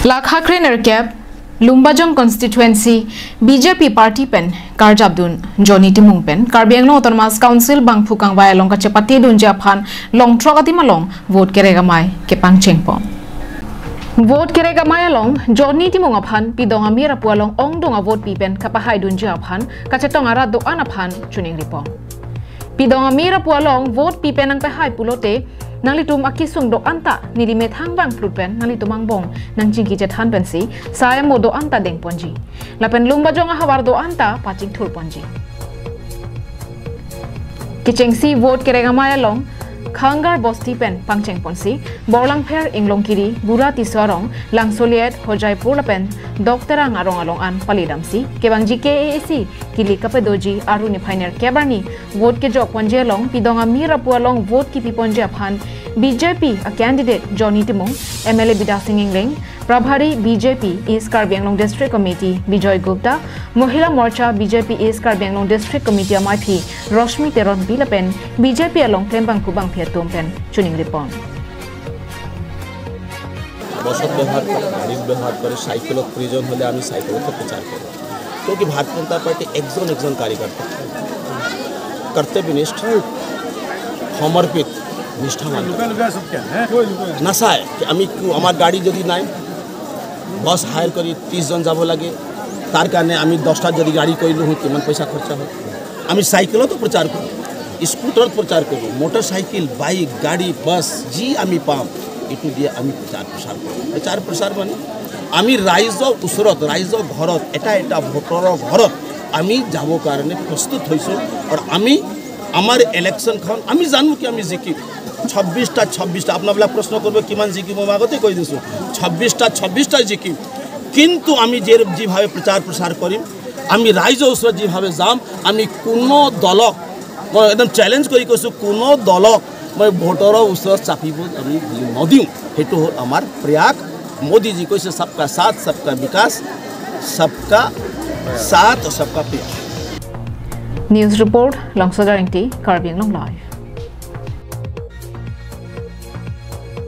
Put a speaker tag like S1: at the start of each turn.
S1: Lakhakrener Cap, Lumbajong constituency, BJP party pen, Karjabdun, Johnny Timung pen, Karbiangno Autonomous Council, Bang Pukang Vaya Long Kachapati Dun Japan, Long Trogatimalong, vote Keregamai, Kepang Chengpong. Vote Keregamai Long, Johnny Timung upon, Pidong Amira Pualong, Ong Dong a vote pipen, Kapahai Dun Japan, Kachatongara do Anapan, Chuning Ripong. Pidong Amira Pualong, vote pipen ang Pahai Pulote, nang litum akisung do anta nilimet hangbang plutpen nang litumang bong nang jingki jet han pensi saya mo do anta deng ponji lapen lumbajong hawar do anta paching thul ponji kichengsi vote keregamaya long khangar bosti pen pangcheng ponsi borlang pher inglong kiri gura tisorong langsoliet hojaipur lapen dokterang arong along an palidamsi kebangji KAC kili kapedoji aruni phainer kebarni vote ke jok ponje long pidonga mira pualong vote ki piponje aphan BJP a candidate Johnny Timung MLA Bida Singh Ling Prabhari BJP East Karbi Anglong District Committee Bijoy Gupta Mohila Morcha BJP East Karbi Anglong District Committee Amaipi Roshmi Teron Bilapen BJP along Klembang Kubang Phiatum pen Chuning Ripon
S2: बसत व्यवहार गाड़ी व्यवहार करे cycle प्रयोजन होले आमी cycle तो प्रचार करें क्योंकि भारतीय जनता पार्टी एकजन कार्यकर्ता कर्तव्यनिष्ठ समर्पित निष्ठावान नासाय कि आमी आमार गाड़ी जदि नाई बस हायर करी 30 जन যাব লাগে তার কারণে আমি 10টা যদি গাড়ি কইলু হই কিমান পয়সা খরচা হয় আমি সাইকেলও তো প্রচার করি স্কুটার প্রচার করি মোটরসাইকেল বাইক গাড়ি বাস জি আমি পাম এটু দিয়ে আমি প্রচার প্রসার মানে আমি রাইজ উসরত রাইজ ঘরত এটা ভোটর ঘরত আমি যাব কারণে প্রস্তুত হইছো আর আমি আমার ইলেকশন খন আমি জানো কি আমি জিকি 26টা আপনারা প্রশ্ন করবে কিমান জিকি মো আগতে কই দিছো 26টা জিকি কিন্তু আমি যেভাবে প্রচার প্রসার করি আমি রাইজ উসরত যেভাবে যাম আমি কোন দলক একদম চ্যালেঞ্জ করি কইছো কোন দলক मैं भोटर उसर चापिब नदियों हेतु हमार प्रयाग मोदी जी को सबका साथ सबका विकास सबका साथ और सबका प्रयास
S1: न्यूज़ रिपोर्ट लॉन्गसोदर एंटी कार्बी एंगलोंग लाइव